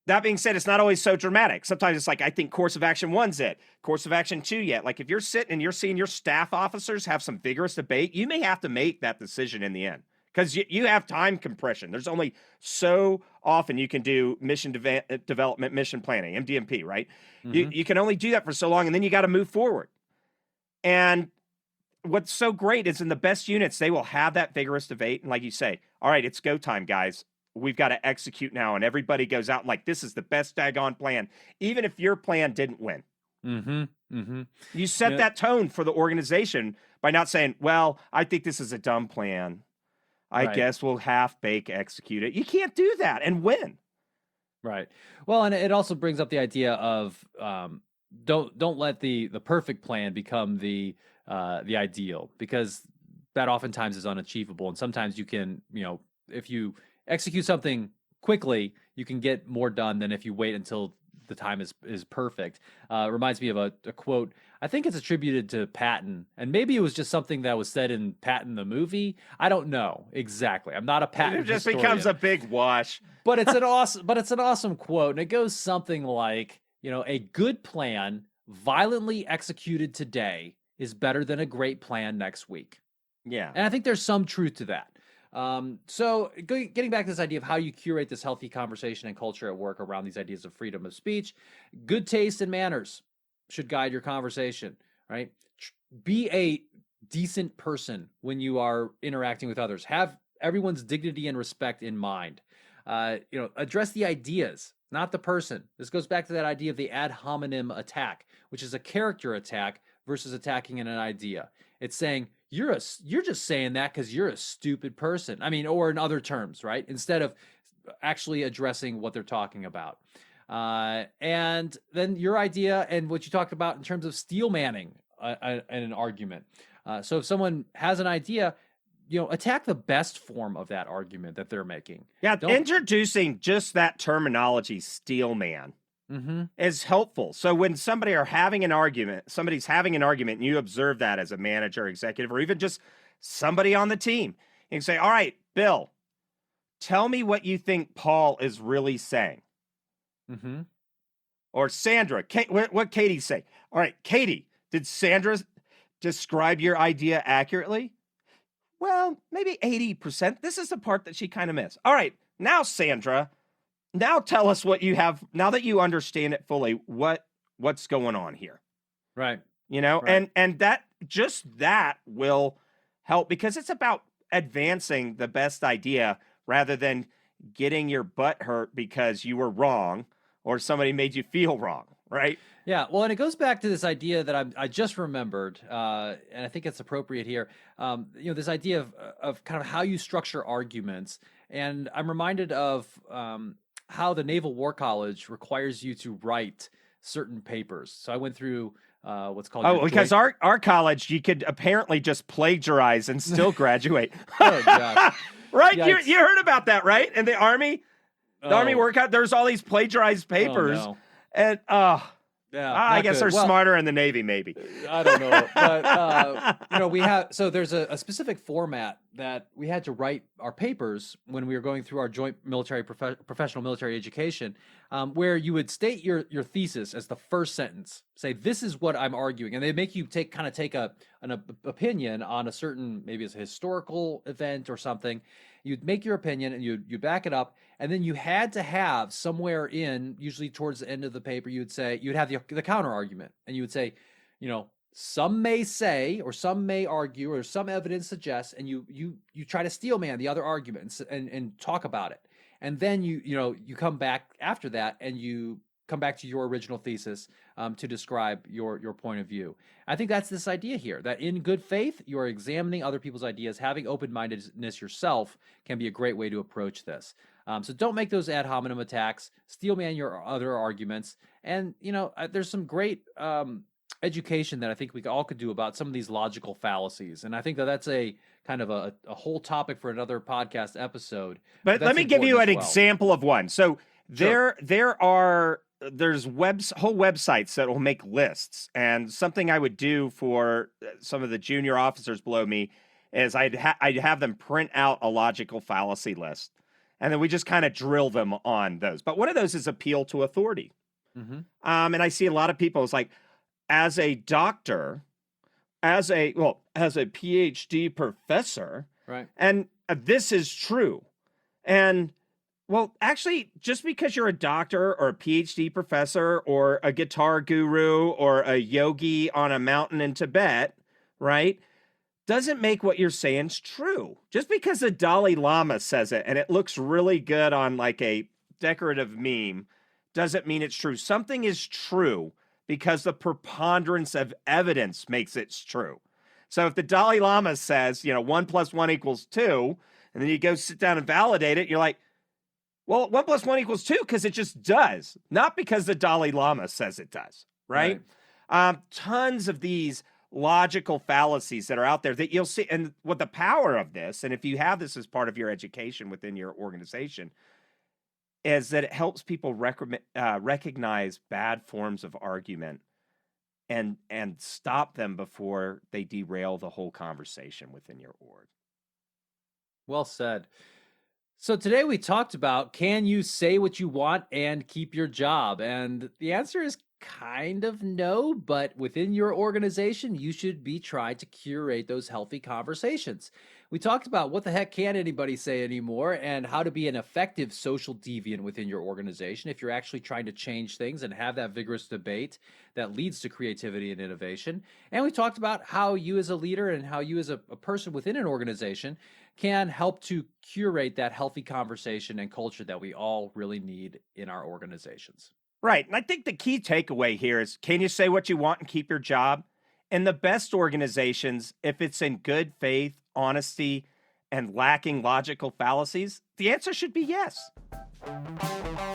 That being said, it's not always so dramatic. Sometimes it's like, I think course of action 1's it. Course of action 2 yet. Like if you're sitting and you're seeing your staff officers have some vigorous debate, you may have to make that decision in the end. Because you have time compression. There's only so often you can do mission development, mission planning, MDMP, right? You can only do that for so long, and then you got to move forward. And what's so great is in the best units, they will have that vigorous debate. And like you say, all right, it's go time, guys. We've got to execute now. And everybody goes out like, this is the best daggone plan, even if your plan didn't win. You set that tone for the organization by not saying, well, I think this is a dumb plan. I guess we'll half-bake execute it. You can't do that and win. Right. Well, and it also brings up the idea of don't let the perfect plan become the ideal, because that oftentimes is unachievable. And sometimes you can, if you execute something quickly, you can get more done than if you wait until the time is perfect. Reminds me of a quote. I think it's attributed to Patton, and maybe it was just something that was said in Patton the movie. I don't know exactly. I'm not a Patton It just historian. Becomes a big wash. But it's an awesome quote, and it goes something like, a good plan violently executed today is better than a great plan next week. Yeah. And I think there's some truth to that. So getting back to this idea of how you curate this healthy conversation and culture at work around these ideas of freedom of speech, good taste and manners should guide your conversation, right? Be a decent person when you are interacting with others. Have everyone's dignity and respect in mind. Address the ideas not the person. This goes back to that idea of the ad hominem attack, which is a character attack versus attacking an idea. It's saying you're just saying that because you're a stupid person. I mean, or in other terms, right? Instead of actually addressing what they're talking about. And then your idea and what you talked about in terms of steel manning an argument. So if someone has an idea, attack the best form of that argument that they're making. Yeah, Don't. introducing just that terminology, steel man, is helpful. So when somebody's having an argument, and you observe that as a manager, executive, or even just somebody on the team, you can say, all right, Bill, tell me what you think Paul is really saying. Or Sandra, what Katie say? All right, Katie, did Sandra describe your idea accurately? Well, maybe 80%. This is the part that she kind of missed. All right, now Sandra, now tell us what you have, now that you understand it fully, what's going on here. Right. Right. And that will help, because it's about advancing the best idea rather than getting your butt hurt because you were wrong or somebody made you feel wrong, right? Yeah, well, and it goes back to this idea that I just remembered, and I think it's appropriate here. This idea of kind of how you structure arguments, and I'm reminded of how the Naval War College requires you to write certain papers. So I went through what's called because our college, you could apparently just plagiarize and still graduate. Oh gosh. Right? You heard about that, right? In the Army, Army workout, there's all these plagiarized papers, and yeah, I guess they're smarter in the Navy, maybe. I don't know, but we have. So there's a specific format that we had to write our papers when we were going through our joint military professional military education, where you would state your thesis as the first sentence. Say, this is what I'm arguing, and they make you take an opinion on a certain, maybe it's a historical event or something. You'd make your opinion and you back it up, and then you had to have somewhere in, usually towards the end of the paper, you'd have the counter argument, and you would say, some may say, or some may argue, or some evidence suggests, and you try to steel man the other argument and talk about it, and then you come back after that and you come back to your original thesis to describe your point of view. I think that's this idea here, that in good faith, you are examining other people's ideas. Having open-mindedness yourself can be a great way to approach this. So don't make those ad hominem attacks. Steel man your other arguments. And, there's some great education that I think we all could do about some of these logical fallacies. And I think that's a kind of a whole topic for another podcast episode. But let me give you an example of one. So there's whole websites that will make lists, and something I would do for some of the junior officers below me is I'd have them print out a logical fallacy list, and then we just kind of drill them on those. But one of those is appeal to authority. And I see a lot of people, it's like, as a doctor, as a PhD professor, right? And this is true, and well, actually, just because you're a doctor or a PhD professor or a guitar guru or a yogi on a mountain in Tibet, right, doesn't make what you're saying true. Just because the Dalai Lama says it and it looks really good on like a decorative meme doesn't mean it's true. Something is true because the preponderance of evidence makes it true. So if the Dalai Lama says, 1 + 1 = 2, and then you go sit down and validate it, you're like, well, 1 + 1 = 2 because it just does, not because the Dalai Lama says it does, right? Tons of these logical fallacies that are out there that you'll see. And what the power of this, and if you have this as part of your education within your organization, is that it helps people recognize bad forms of argument and stop them before they derail the whole conversation within your org. Well said. So today we talked about, can you say what you want and keep your job? And the answer is kind of no, but within your organization, you should be trying to curate those healthy conversations. We talked about what the heck can anybody say anymore and how to be an effective social deviant within your organization if you're actually trying to change things and have that vigorous debate that leads to creativity and innovation. And we talked about how you as a leader and how you as a person within an organization can help to curate that healthy conversation and culture that we all really need in our organizations. Right. And I think the key takeaway here is, can you say what you want and keep your job? In the best organizations, if it's in good faith, honesty, and lacking logical fallacies, the answer should be yes.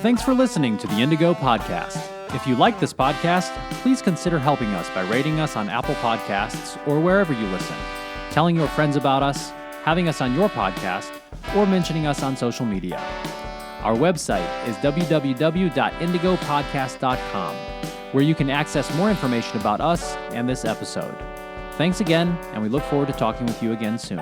Thanks for listening to the Indigo Podcast. If you like this podcast, please consider helping us by rating us on Apple Podcasts or wherever you listen, telling your friends about us, having us on your podcast, or mentioning us on social media. Our website is www.indigopodcast.com, where you can access more information about us and this episode. Thanks again, and we look forward to talking with you again soon.